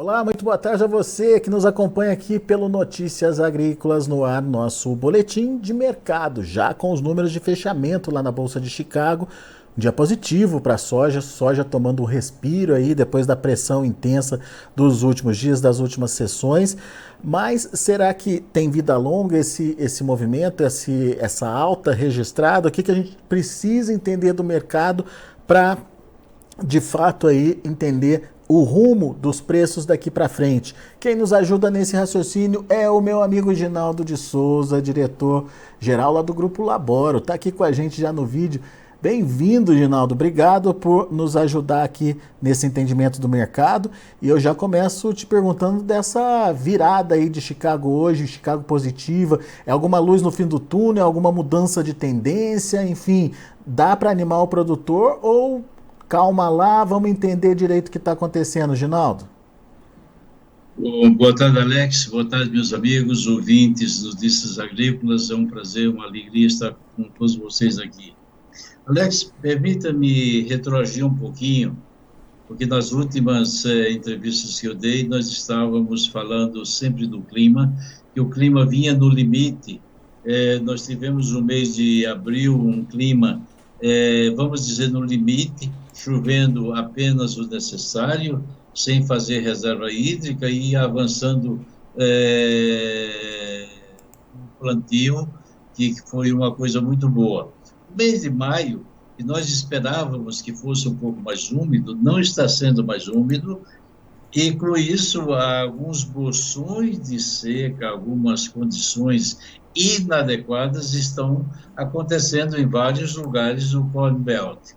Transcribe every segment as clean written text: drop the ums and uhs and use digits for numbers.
Olá, muito boa tarde a você que nos acompanha aqui pelo Notícias Agrícolas no ar, nosso boletim de mercado, já com os números de fechamento lá na Bolsa de Chicago. Um dia positivo para a soja tomando um respiro aí depois da pressão intensa dos últimos dias, das últimas sessões. Mas será que tem vida longa esse movimento, essa alta registrada? O que a gente precisa entender do mercado para, de fato, aí entender o rumo dos preços daqui para frente? Quem nos ajuda nesse raciocínio é o meu amigo Ginaldo de Souza, diretor-geral lá do Grupo Laboro. Está aqui com a gente já no vídeo. Bem-vindo, Ginaldo. Obrigado por nos ajudar aqui nesse entendimento do mercado. E eu já começo te perguntando dessa virada aí de Chicago hoje, Chicago positiva. É alguma luz no fim do túnel, alguma mudança de tendência? Enfim, dá para animar o produtor ou calma lá, vamos entender direito o que está acontecendo, Ginaldo? Boa tarde, Alex. Boa tarde, meus amigos, ouvintes dos Notícias Agrícolas. É um prazer, uma alegria estar com todos vocês aqui. Alex, permita-me retroagir um pouquinho, porque nas últimas entrevistas que eu dei, nós estávamos falando sempre do clima, que o clima vinha no limite. Nós tivemos no mês de abril um clima, vamos dizer, no limite, chovendo apenas o necessário, sem fazer reserva hídrica e avançando no plantio, que foi uma coisa muito boa. O mês de maio, que nós esperávamos que fosse um pouco mais úmido, não está sendo mais úmido, e com isso alguns bolsões de seca, algumas condições inadequadas estão acontecendo em vários lugares do Corn Belt.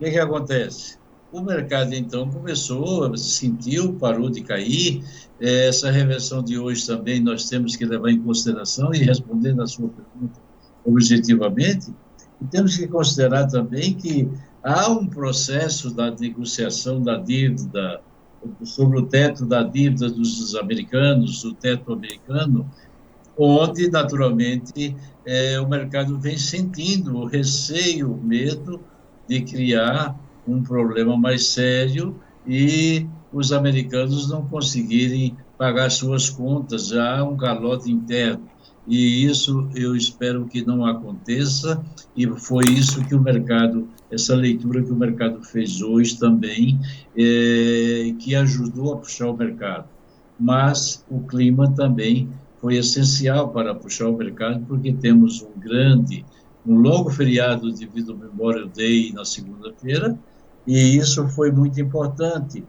O que acontece? O mercado, então, começou, sentiu, parou de cair. Essa reversão de hoje também nós temos que levar em consideração e responder na sua pergunta objetivamente. E temos que considerar também que há um processo da negociação da dívida, sobre o teto da dívida dos americanos, o teto americano, onde, naturalmente, o mercado vem sentindo o receio, o medo de criar um problema mais sério e os americanos não conseguirem pagar suas contas, já há um calote interno. E isso eu espero que não aconteça, e foi isso que o mercado, essa leitura que o mercado fez hoje também, que ajudou a puxar o mercado. Mas o clima também foi essencial para puxar o mercado, porque temos um longo feriado devido ao Memorial Day na segunda-feira, e isso foi muito importante.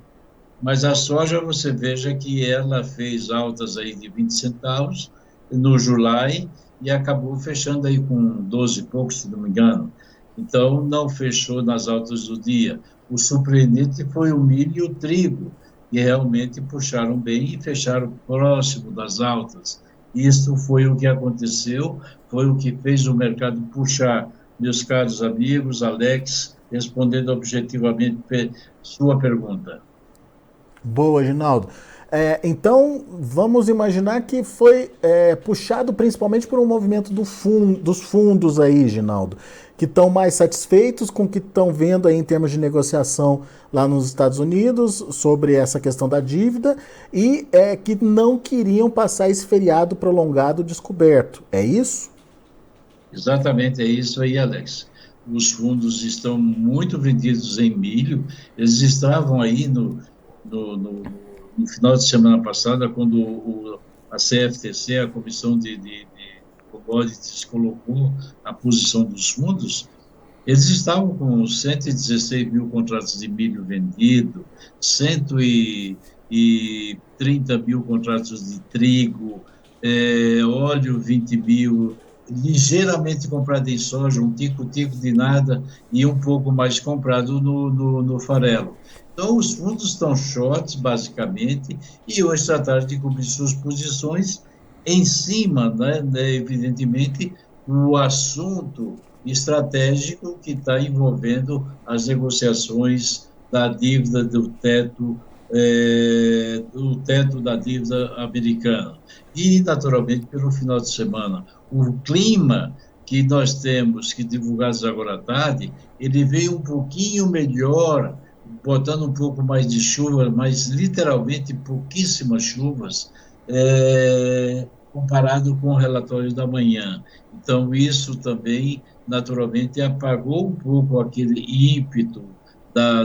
Mas a soja, você veja que ela fez altas aí de 20 centavos no July e acabou fechando aí com 12 e poucos, se não me engano. Então, não fechou nas altas do dia. O surpreendente foi o milho e o trigo, que realmente puxaram bem e fecharam próximo das altas. Isso foi o que aconteceu, foi o que fez o mercado puxar. Meus caros amigos, Alex, respondendo objetivamente sua pergunta. Boa, Ginaldo. Então, vamos imaginar que foi puxado principalmente por um movimento dos fundos aí, Ginaldo, que estão mais satisfeitos com o que estão vendo aí em termos de negociação lá nos Estados Unidos sobre essa questão da dívida e que não queriam passar esse feriado prolongado descoberto. É isso? Exatamente, é isso aí, Alex. Os fundos estão muito vendidos em milho. Eles estavam aí no final de semana passada, quando a CFTC, a Comissão de Commodities, colocou a posição dos fundos, eles estavam com 116 mil contratos de milho vendido, 130 mil contratos de trigo, óleo 20 mil, ligeiramente comprado em soja, um tico-tico de nada, e um pouco mais comprado no farelo. Então, os fundos estão shorts, basicamente, e hoje trataram de cobrir suas posições em cima, evidentemente, o assunto estratégico que está envolvendo as negociações da dívida do teto da dívida americana. E, naturalmente, pelo final de semana, o clima que nós temos, que divulgamos agora à tarde, ele veio um pouquinho melhor botando um pouco mais de chuva, mas literalmente pouquíssimas chuvas, comparado com o relatório da manhã. Então, isso também, naturalmente, apagou um pouco aquele ímpeto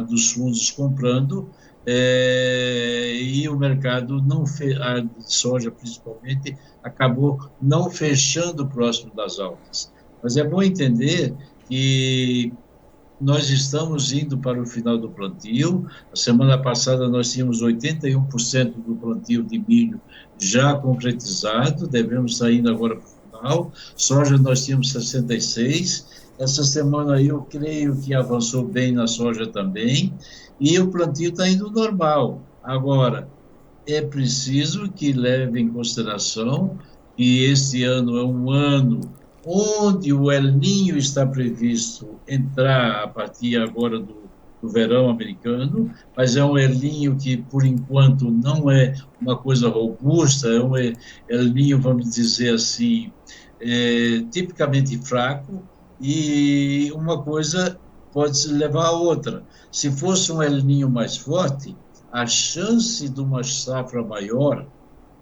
dos fundos comprando, e o mercado não a soja, principalmente, acabou não fechando próximo das altas. Mas é bom entender que nós estamos indo para o final do plantio. A semana passada nós tínhamos 81% do plantio de milho já concretizado, devemos estar indo agora para o final. Soja nós tínhamos 66%. Essa semana aí eu creio que avançou bem na soja também, e o plantio está indo normal. Agora, é preciso que leve em consideração que este ano é um ano onde o El Niño está previsto entrar a partir agora do verão americano, mas é um El Niño que, por enquanto, não é uma coisa robusta, é um El Niño, vamos dizer assim, tipicamente fraco, e uma coisa pode se levar a outra. Se fosse um El Niño mais forte, a chance de uma safra maior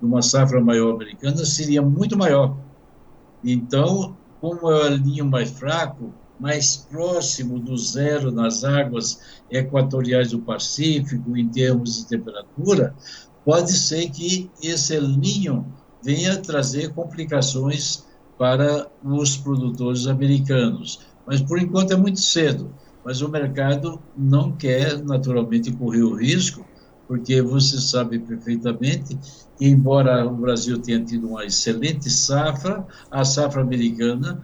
americana, seria muito maior. Então, como é o El Niño mais fraco, mais próximo do zero nas águas equatoriais do Pacífico, em termos de temperatura, pode ser que esse El Niño venha trazer complicações para os produtores americanos. Mas, por enquanto, é muito cedo. Mas o mercado não quer, naturalmente, correr o risco, porque você sabe perfeitamente que, embora o Brasil tenha tido uma excelente safra, a safra americana,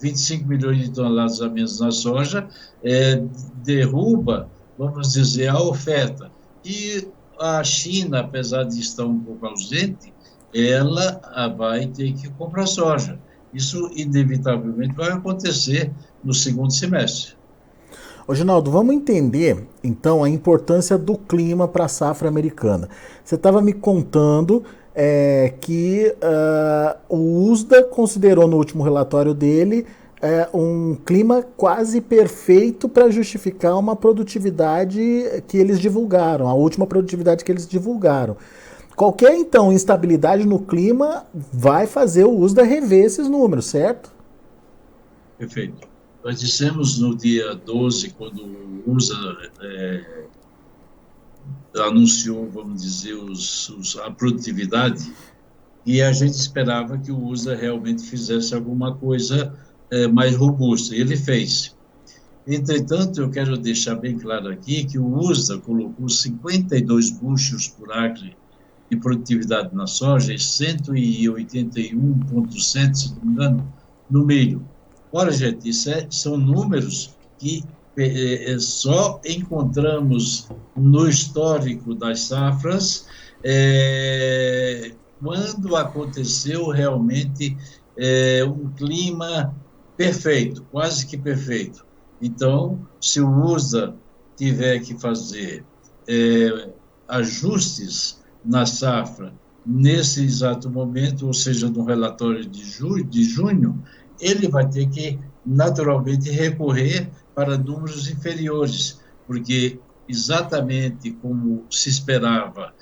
25 milhões de toneladas a menos na soja, derruba, vamos dizer, a oferta. E a China, apesar de estar um pouco ausente, ela vai ter que comprar soja. Isso, inevitavelmente, vai acontecer no segundo semestre. Ô, Ginaldo, vamos entender, então, a importância do clima para a safra americana. Você estava me contando que o USDA considerou no último relatório dele um clima quase perfeito para justificar uma produtividade que eles divulgaram, a última produtividade que eles divulgaram. Qualquer, então, instabilidade no clima vai fazer o USDA rever esses números, certo? Perfeito. Nós dissemos no dia 12, quando o USDA anunciou, vamos dizer, a produtividade, e a gente esperava que o USDA realmente fizesse alguma coisa mais robusta, e ele fez. Entretanto, eu quero deixar bem claro aqui que o USDA colocou 52 bushels por acre de produtividade na soja e 181,7, se não me engano, no milho. Ora, gente, isso são números que só encontramos no histórico das safras quando aconteceu realmente um clima perfeito, quase que perfeito. Então, se o USDA tiver que fazer ajustes na safra nesse exato momento, ou seja, no relatório de junho, ele vai ter que, naturalmente, recorrer para números inferiores, porque exatamente como se esperava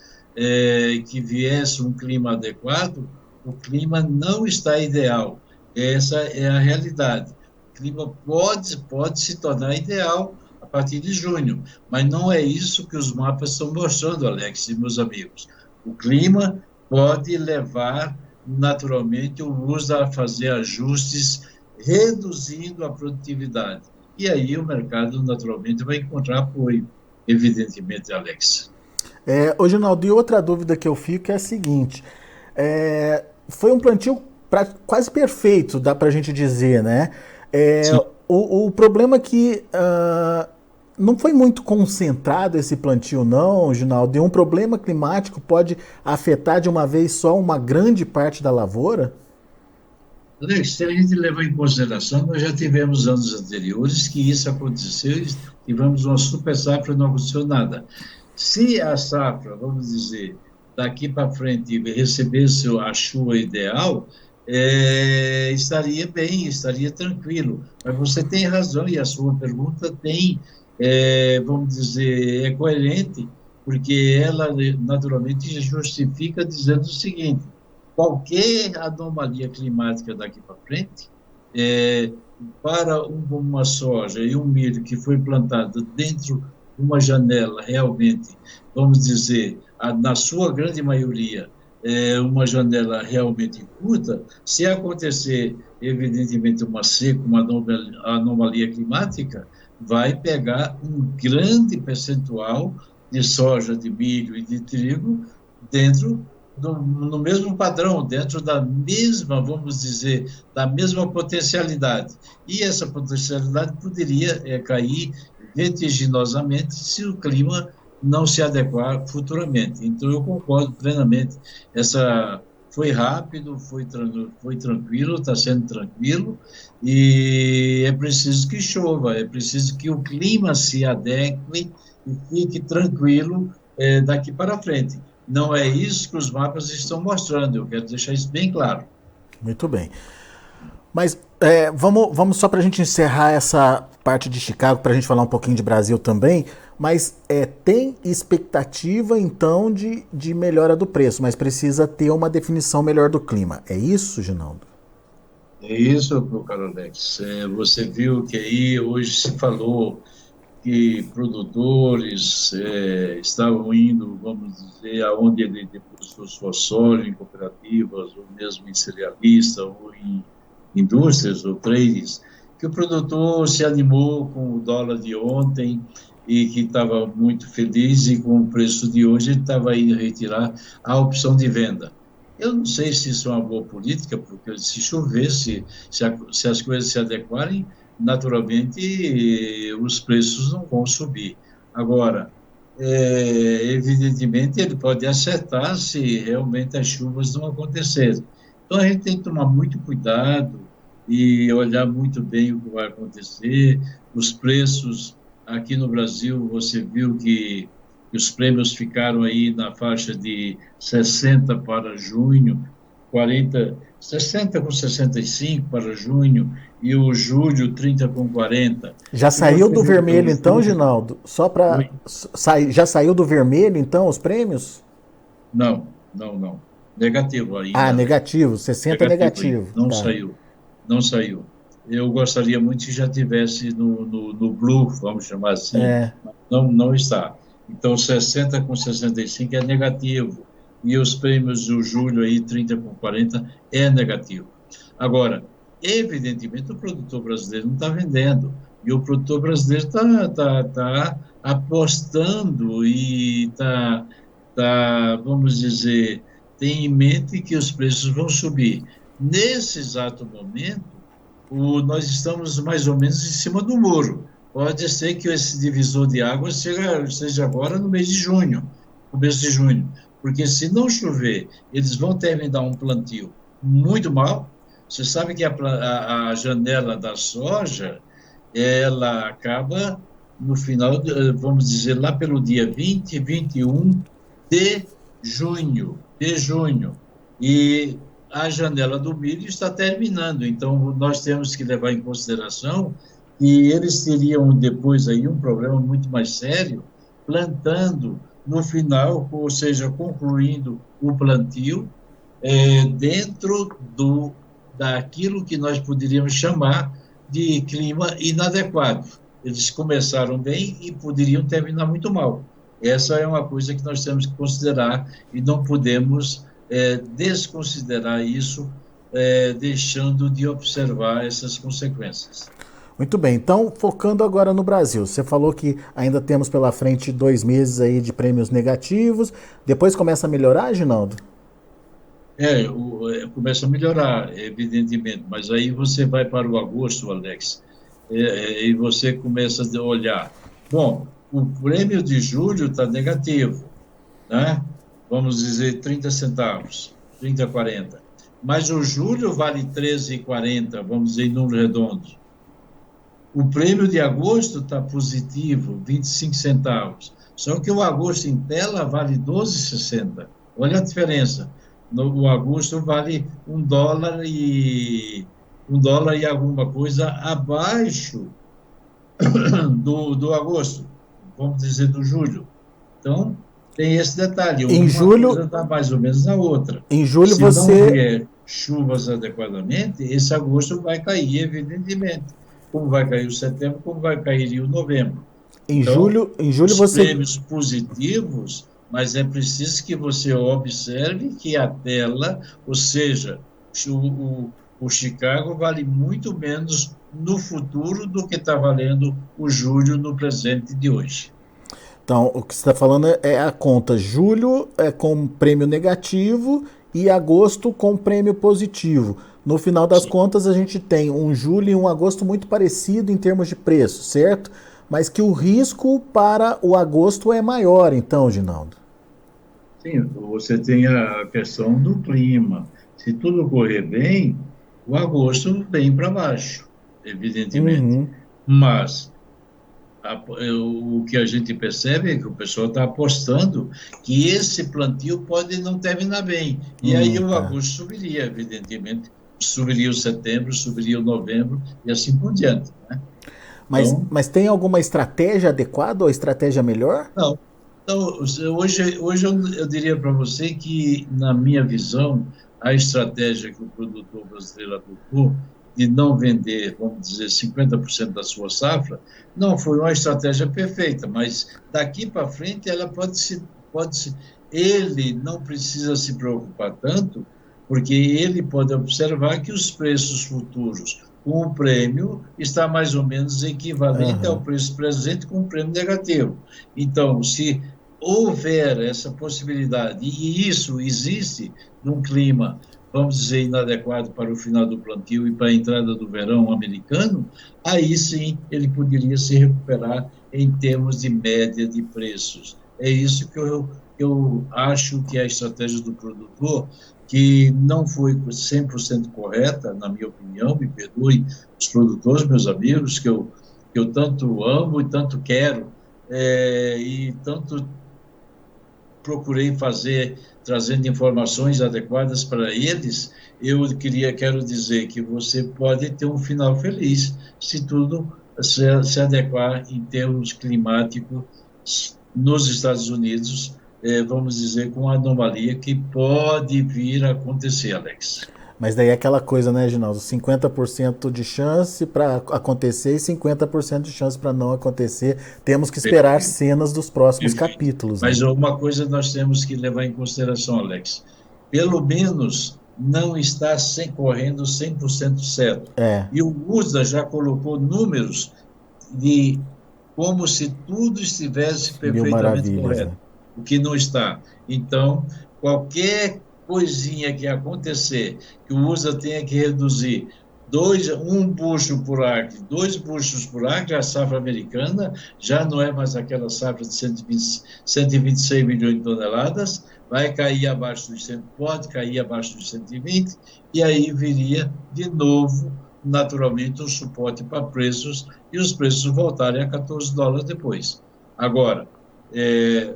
que viesse um clima adequado, o clima não está ideal. Essa é a realidade. O clima pode se tornar ideal a partir de junho, mas não é isso que os mapas estão mostrando, Alex e meus amigos. O clima pode levar, naturalmente, o USDA a fazer ajustes, reduzindo a produtividade. E aí o mercado, naturalmente, vai encontrar apoio, evidentemente, Alex. Ô, Ginaldo, e outra dúvida que eu fico é a seguinte, foi um plantio quase perfeito, dá para a gente dizer, né? O problema é que não foi muito concentrado esse plantio, não, Ginaldo, e um problema climático pode afetar de uma vez só uma grande parte da lavoura? Alex, se a gente levar em consideração, nós já tivemos anos anteriores que isso aconteceu e tivemos uma super safra e não aconteceu nada. Se a safra, vamos dizer, daqui para frente recebesse a chuva ideal, estaria bem, estaria tranquilo. Mas você tem razão e a sua pergunta tem, vamos dizer, é coerente, porque ela naturalmente justifica dizendo o seguinte: qualquer anomalia climática daqui para frente, é, para uma soja e um milho que foi plantado dentro de uma janela realmente, vamos dizer, na sua grande maioria, uma janela realmente curta, se acontecer, evidentemente, uma seca, uma anomalia climática, vai pegar um grande percentual de soja, de milho e de trigo dentro no mesmo padrão, dentro da mesma, vamos dizer, da mesma potencialidade. E essa potencialidade poderia cair vertiginosamente se o clima não se adequar futuramente. Então, eu concordo plenamente. Essa foi rápido, foi tranquilo, está sendo tranquilo, e é preciso que chova, é preciso que o clima se adeque e fique tranquilo daqui para frente. Não é isso que os mapas estão mostrando, eu quero deixar isso bem claro. Muito bem. Mas vamos só para a gente encerrar essa parte de Chicago, para a gente falar um pouquinho de Brasil também, mas tem expectativa então de melhora do preço, mas precisa ter uma definição melhor do clima. É isso, Ginaldo? É isso, meu caro Alex. Você viu que aí hoje se falou que produtores estavam indo, vamos dizer, aonde ele depositou sua soja, em cooperativas, ou mesmo em cerealista, ou em indústrias ou trades, que o produtor se animou com o dólar de ontem e que estava muito feliz, e com o preço de hoje ele estava indo retirar a opção de venda. Eu não sei se isso é uma boa política, porque se chover, se as coisas se adequarem, naturalmente os preços não vão subir. Agora, evidentemente, ele pode acertar se realmente as chuvas não acontecerem. Então, a gente tem que tomar muito cuidado e olhar muito bem o que vai acontecer. Os preços aqui no Brasil, você viu que os prêmios ficaram aí na faixa de 60 para junho, 60 com 65 para junho, e o julho 30 com 40. Já saiu do vermelho então, Ginaldo? Só para já saiu do vermelho então os prêmios? Não. Negativo ainda. Ah, negativo, 60 negativo. Não saiu. Eu gostaria muito que já tivesse no blue, vamos chamar assim. Não está. Então, 60 com 65 é negativo. E os prêmios do julho aí, 30 com 40, é negativo. Agora, evidentemente, o produtor brasileiro não está vendendo. E o produtor brasileiro está apostando e está, vamos dizer, tem em mente que os preços vão subir. Nesse exato momento, nós estamos mais ou menos em cima do muro. Pode ser que esse divisor de águas seja agora no mês de junho, começo de junho. Porque se não chover, eles vão terminar um plantio muito mal. Você sabe que a janela da soja, ela acaba no final, vamos dizer, lá pelo dia 20, 21 de junho. E a janela do milho está terminando. Então, nós temos que levar em consideração que eles teriam depois aí um problema muito mais sério, plantando no final, ou seja, concluindo o plantio, dentro daquilo que nós poderíamos chamar de clima inadequado. Eles começaram bem e poderiam terminar muito mal. Essa é uma coisa que nós temos que considerar e não podemos desconsiderar isso, deixando de observar essas consequências. Muito bem, então focando agora no Brasil, você falou que ainda temos pela frente 2 meses aí de prêmios negativos, depois começa a melhorar, Ginaldo? Começa a melhorar, evidentemente, mas aí você vai para o agosto, Alex, e você começa a olhar. Bom, o prêmio de julho está negativo, né? Vamos dizer 30 centavos, 30, 40. Mas o julho vale 13,40, vamos dizer em números redondos. O prêmio de agosto está positivo, 25 centavos. Só que o agosto em tela vale 12,60. Olha a diferença. no o agosto vale US$ 1 e alguma coisa abaixo do agosto, vamos dizer do julho. Então, tem esse detalhe, Em uma julho, coisa está mais ou menos na outra. em julho Se não você, vier chuvas adequadamente, esse agosto vai cair, evidentemente, como vai cair o setembro, como vai cair o novembro. Então, em julho os você, prêmios positivos, mas é preciso que você observe que a tela, ou seja, o Chicago vale muito menos no futuro do que está valendo o julho no presente de hoje. então o que você está falando é a conta julho é com prêmio negativo e agosto com prêmio positivo. No final das Sim, contas, a gente tem um julho e um agosto muito parecido em termos de preço, certo? Mas que o risco para o agosto é maior, então, Ginaldo. sim, você tem a questão do clima. Se tudo correr bem, o agosto vem para baixo, evidentemente. Uhum. Mas o que a gente percebe é que o pessoal está apostando que esse plantio pode não terminar bem. E aí o Tá. agosto subiria, evidentemente. Subiria o setembro, subiria o novembro e assim por diante, né? Então, Mas tem alguma estratégia adequada ou estratégia melhor? não. Então, hoje eu diria para você que, na minha visão, a estratégia que o produtor brasileiro adotou de não vender, vamos dizer, 50% da sua safra, não foi uma estratégia perfeita, mas daqui para frente ela ele não precisa se preocupar tanto, porque ele pode observar que os preços futuros com o prêmio está mais ou menos equivalente ao Aham. preço presente com o prêmio negativo. Então, se houver essa possibilidade, e isso existe num clima, vamos dizer, inadequado para o final do plantio e para a entrada do verão americano, aí sim ele poderia se recuperar em termos de média de preços. É isso que eu acho que é a estratégia do produtor, que não foi 100% correta, na minha opinião, me perdoem os produtores, meus amigos, que eu tanto amo e tanto quero, e tanto procurei fazer, trazendo informações adequadas para eles. Quero dizer que você pode ter um final feliz se tudo se adequar em termos climáticos nos Estados Unidos, vamos dizer, com a anomalia que pode vir a acontecer, Alex. Mas daí é aquela coisa, né, Ginaldo? 50% de chance para acontecer e 50% de chance para não acontecer. Temos que esperar Perfeito, cenas dos próximos perfeito. capítulos, né? Mas uma coisa nós temos que levar em consideração, Alex. Pelo menos não está correndo 100% certo. É, E o USA já colocou números de como se tudo estivesse mil perfeitamente maravilhas, correto, né? o que não está. Então, qualquer coisinha que acontecer, que o USA tenha que reduzir um bucho por acre, 2 buchos por acre, a safra americana já não é mais aquela safra de 126 milhões de toneladas, vai cair abaixo dos 100, pode cair abaixo dos 120, e aí viria de novo, naturalmente, um suporte para preços e os preços voltarem a US$ 14 depois. Agora, é,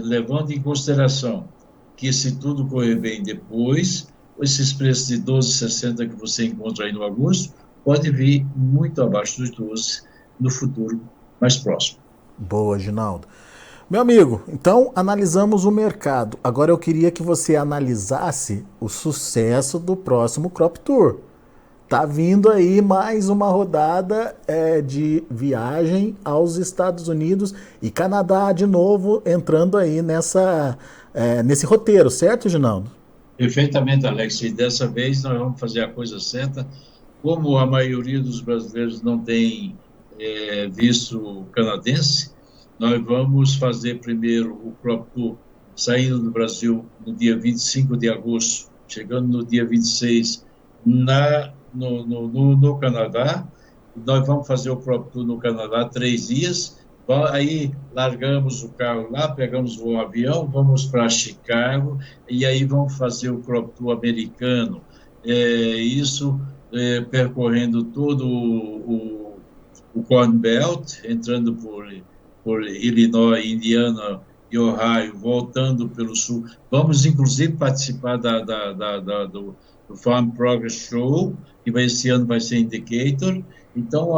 levando em consideração que se tudo correr bem depois, esses preços de 12,60 que você encontra aí no agosto, pode vir muito abaixo dos 12 no futuro mais próximo. Boa, Ginaldo. Meu amigo, então analisamos o mercado. Agora eu queria que você analisasse o sucesso do próximo Crop Tour. Tá vindo aí mais uma rodada de viagem aos Estados Unidos e Canadá de novo entrando aí nesse roteiro, certo, Ginaldo? Perfeitamente, Alex. E dessa vez nós vamos fazer a coisa certa. Como a maioria dos brasileiros não tem visto canadense, nós vamos fazer primeiro o Crop Tour saindo do Brasil no dia 25 de agosto, chegando no dia 26 no Canadá. Nós vamos fazer o Crop Tour no Canadá 3 dias. Aí largamos o carro lá, pegamos um avião, vamos para Chicago e aí vamos fazer o Crop Tour americano. Isso percorrendo todo o Corn Belt, entrando por Illinois, Indiana e e Ohio, voltando pelo sul. Vamos, inclusive, participar do Farm Progress Show, que esse ano vai ser Indicator. Então,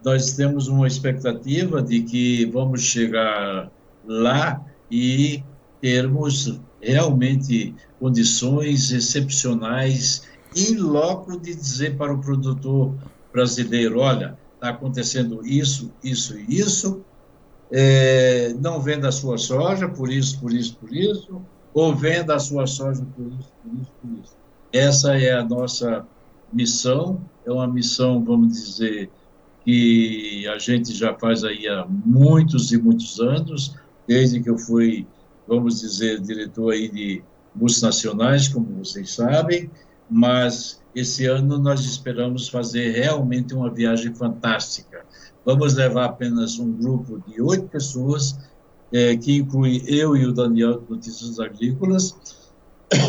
nós temos uma expectativa de que vamos chegar lá e termos realmente condições excepcionais em loco de dizer para o produtor brasileiro, olha, está acontecendo isso, isso e isso, não venda a sua soja por isso, por isso, por isso, ou venda a sua soja por isso, por isso, por isso. Essa é a nossa missão, é uma missão, vamos dizer, que a gente já faz aí há muitos e muitos anos, desde que eu fui, vamos dizer, diretor aí de multinacionais, como vocês sabem, mas esse ano nós esperamos fazer realmente uma viagem fantástica. Vamos levar apenas um grupo de 8 pessoas, que inclui eu e o Daniel de Notícias Agrícolas,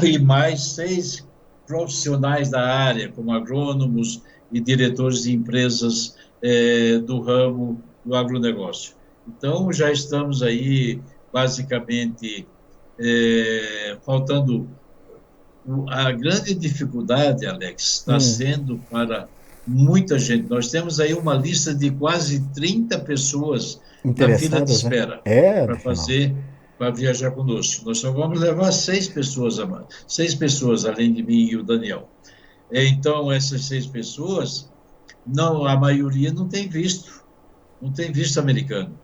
e mais 6 profissionais da área, como agrônomos e diretores de empresas do ramo do agronegócio. Então, já estamos aí, basicamente, faltando... A grande dificuldade, Alex, está sendo para muita gente. Nós temos aí uma lista de quase 30 pessoas na fila de espera, né? para viajar conosco. Nós só vamos levar 6 pessoas, 6 pessoas, além de mim e o Daniel. Então, essas 6 pessoas, a maioria não tem visto americano.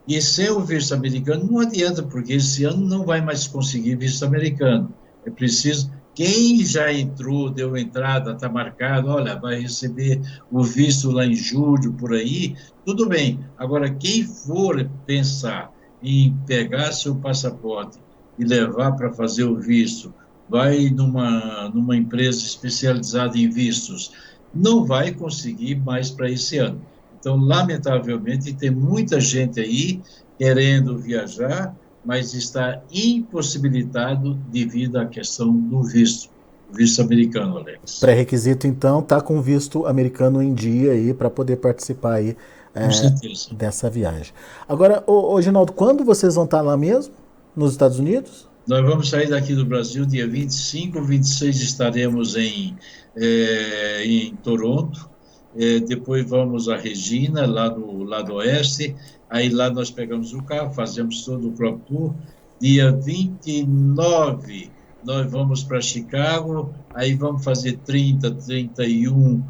E sem o visto americano não adianta, porque esse ano não vai mais conseguir visto americano. É preciso... Quem já entrou, deu entrada, está marcado, olha, vai receber o visto lá em julho, por aí, tudo bem. Agora, quem for pensar em pegar seu passaporte e levar para fazer o visto, vai numa empresa especializada em vistos, não vai conseguir mais para esse ano. Então, lamentavelmente, tem muita gente aí querendo viajar, mas está impossibilitado devido à questão do visto americano, Alex. Pré-requisito, então, tá com visto americano em dia aí para poder participar aí dessa viagem. Agora, Ginaldo, quando vocês vão estar lá mesmo? Nos Estados Unidos? Nós vamos sair daqui do Brasil dia 25, 26 estaremos em Toronto, depois vamos a Regina, lá do lado oeste. Aí lá nós pegamos o carro, fazemos todo o Crop Tour. Dia 29 nós vamos para Chicago, aí vamos fazer 30, 31,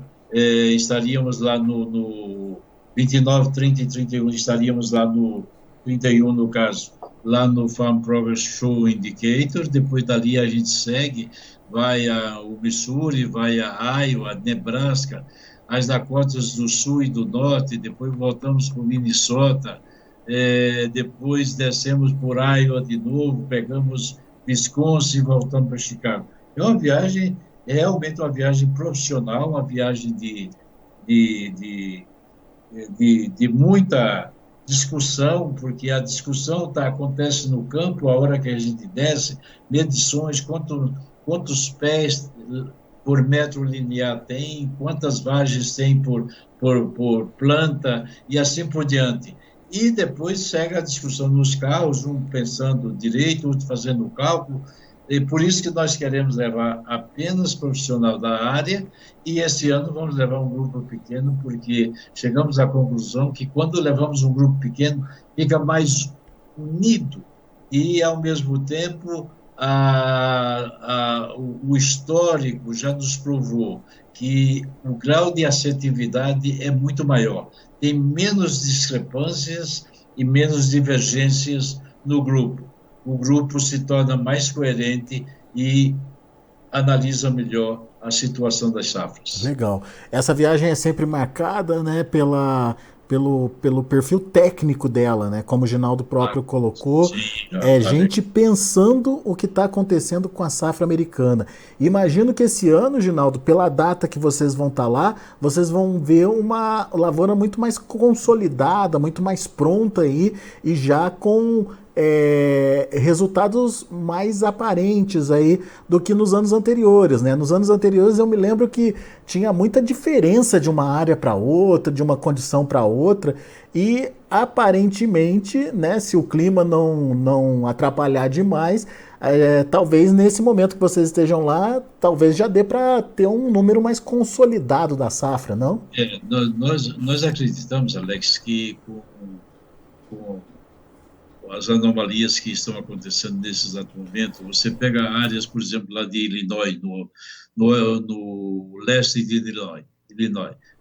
estaríamos lá no 29, 30 e 31, estaríamos lá no 31 no caso, lá no Farm Progress Show Indicator. Depois dali a gente segue, vai ao Missouri, vai a Iowa, Nebraska, as Dakotas do Sul e do Norte, depois voltamos para o Minnesota, depois descemos por Iowa de novo, pegamos Wisconsin e voltamos para Chicago. É uma viagem, realmente uma viagem profissional, uma viagem de muita discussão, porque a discussão acontece no campo, a hora que a gente desce, medições, quantos pés por metro linear tem, quantas vagens tem por planta e assim por diante. E depois segue a discussão nos carros, um pensando direito, outro fazendo o cálculo. E por isso que nós queremos levar apenas profissional da área, e esse ano vamos levar um grupo pequeno, porque chegamos à conclusão que quando levamos um grupo pequeno, fica mais unido e, ao mesmo tempo, o histórico já nos provou que o grau de assertividade é muito maior. Tem menos discrepâncias e menos divergências no grupo. O grupo se torna mais coerente e analisa melhor a situação das safras. Legal. Essa viagem é sempre marcada, né, pelo perfil técnico dela, né? Como o Ginaldo próprio colocou, sim, gente pensando o que está acontecendo com a safra americana. Imagino que esse ano, Ginaldo, pela data que vocês vão estar lá, vocês vão ver uma lavoura muito mais consolidada, muito mais pronta aí, e já com resultados mais aparentes aí do que nos anos anteriores, né? Nos anos anteriores eu me lembro que tinha muita diferença de uma área para outra, de uma condição para outra, e aparentemente, né, se o clima não atrapalhar demais, talvez nesse momento que vocês estejam lá, talvez já dê para ter um número mais consolidado da safra, não? Nós acreditamos, Alex, que com as anomalias que estão acontecendo nesse exato momento, você pega áreas, por exemplo, lá de Illinois, no leste de Illinois,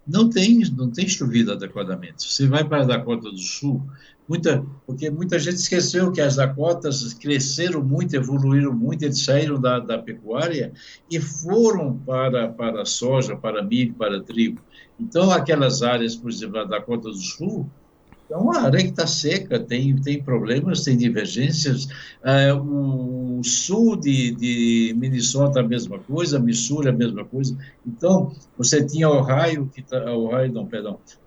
não tem chovido adequadamente. Você vai para a Dakota do Sul, porque muita gente esqueceu que as Dakotas cresceram muito, evoluíram muito, eles saíram da pecuária e foram para a soja, para milho, para trigo. Então, aquelas áreas, por exemplo, a Dakota do Sul, é uma área que está seca, tem problemas, tem divergências. O sul de Minnesota, a mesma coisa, Missouri, a mesma coisa. Então, você tinha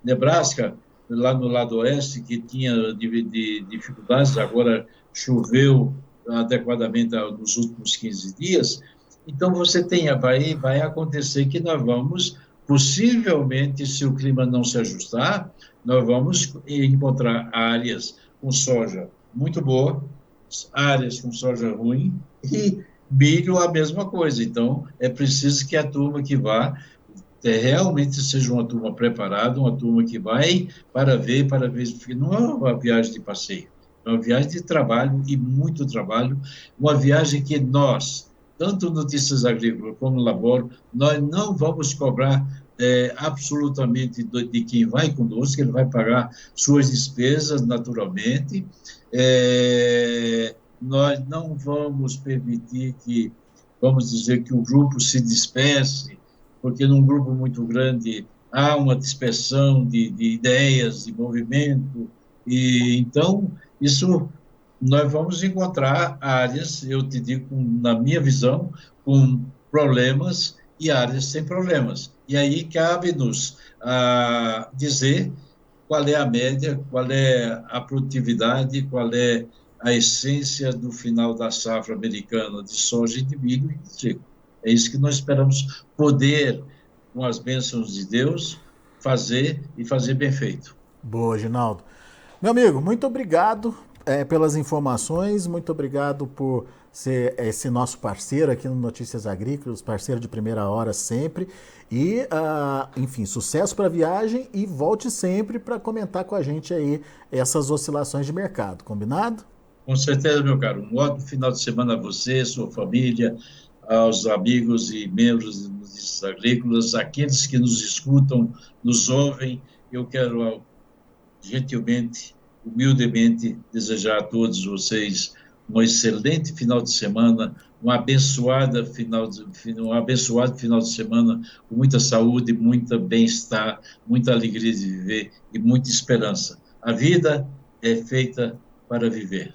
Nebraska, lá no lado oeste, que tinha dificuldades, agora choveu adequadamente nos últimos 15 dias. Então, vai acontecer que nós vamos, possivelmente, se o clima não se ajustar, nós vamos encontrar áreas com soja muito boa, áreas com soja ruim e milho a mesma coisa. Então, é preciso que a turma que vá realmente seja uma turma preparada, uma turma que vai para ver, porque não é uma viagem de passeio, é uma viagem de trabalho e muito trabalho, uma viagem que nós, tanto Notícias Agrícolas como Laboro, nós não vamos cobrar absolutamente de quem vai conosco, ele vai pagar suas despesas naturalmente. Nós não vamos permitir que, vamos dizer, que o grupo se disperse, porque num grupo muito grande há uma dispersão de ideias, de movimento, e então isso nós vamos encontrar áreas, eu te digo, na minha visão, com problemas e áreas sem problemas. E aí cabe-nos dizer qual é a média, qual é a produtividade, qual é a essência do final da safra americana de soja e de milho e de trigo. É isso que nós esperamos poder, com as bênçãos de Deus, fazer e fazer bem feito. Boa, Ginaldo. Meu amigo, muito obrigado pelas informações, muito obrigado por ser esse nosso parceiro aqui no Notícias Agrícolas, parceiro de primeira hora sempre. E, enfim, sucesso para a viagem e volte sempre para comentar com a gente aí essas oscilações de mercado, combinado? Com certeza, meu caro. Um ótimo final de semana a você, sua família, aos amigos e membros de Notícias Agrícolas, aqueles que nos escutam, nos ouvem. Eu quero gentilmente, humildemente, desejar a todos vocês um excelente final de semana, um abençoado final de semana, com muita saúde, muito bem-estar, muita alegria de viver e muita esperança. A vida é feita para viver.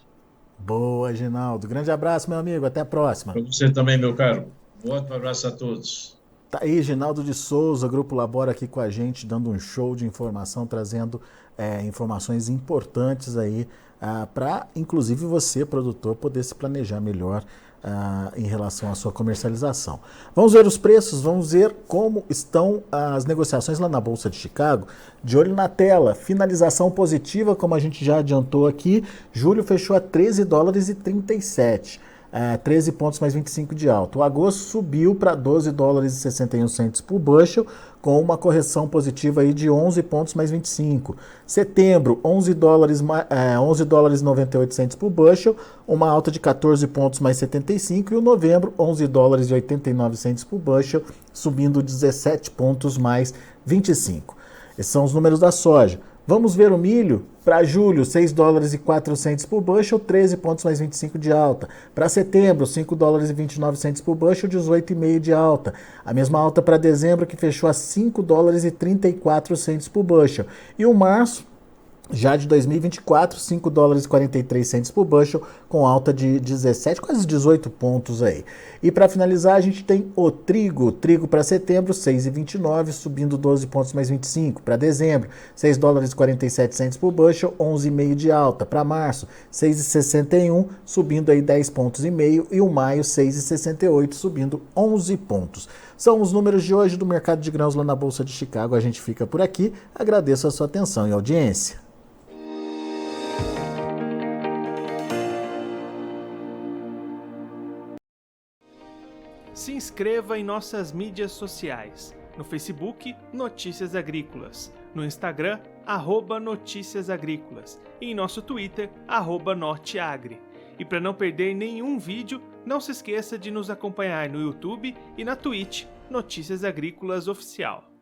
Boa, Ginaldo. Grande abraço, meu amigo. Até a próxima. Para você também, meu caro. Um ótimo abraço a todos. Tá aí, Ginaldo de Souza, Grupo Labora aqui com a gente, dando um show de informação, trazendo informações importantes aí para, inclusive, você, produtor, poder se planejar melhor em relação à sua comercialização. Vamos ver os preços, vamos ver como estão as negociações lá na Bolsa de Chicago. De olho na tela, finalização positiva, como a gente já adiantou aqui, julho fechou a $13,37. 13 pontos mais 25 de alta. O agosto subiu para $12,61 por bushel, com uma correção positiva aí de 11 pontos mais 25. Setembro, $11,98 por bushel, uma alta de 14 pontos mais 75. E o novembro, $11,89 por bushel, subindo 17 pontos mais 25. Esses são os números da soja. Vamos ver o milho. Para julho, $6,04 por bushel, 13 pontos mais 25 de alta. Para setembro, $5,29 por bushel, 18,5 de alta. A mesma alta para dezembro, que fechou a $5,34 por bushel. E o março Já de 2024, 5 dólares e 43 centes por bushel, com alta de 17, quase 18 pontos aí. E para finalizar, a gente tem o trigo. Trigo para setembro, 6,29, subindo 12 pontos mais 25. Para dezembro, 6 dólares e 47 centes por bushel, 11,5 de alta. Para março, 6,61, subindo aí 10 pontos e meio. E o maio, 6,68, subindo 11 pontos. São os números de hoje do mercado de grãos lá na Bolsa de Chicago. A gente fica por aqui. Agradeço a sua atenção e audiência. Se inscreva em nossas mídias sociais. No Facebook, Notícias Agrícolas. No Instagram, @Notícias Agrícolas. E em nosso Twitter, @Norteagri. E para não perder nenhum vídeo, não se esqueça de nos acompanhar no YouTube e na Twitch, Notícias Agrícolas Oficial.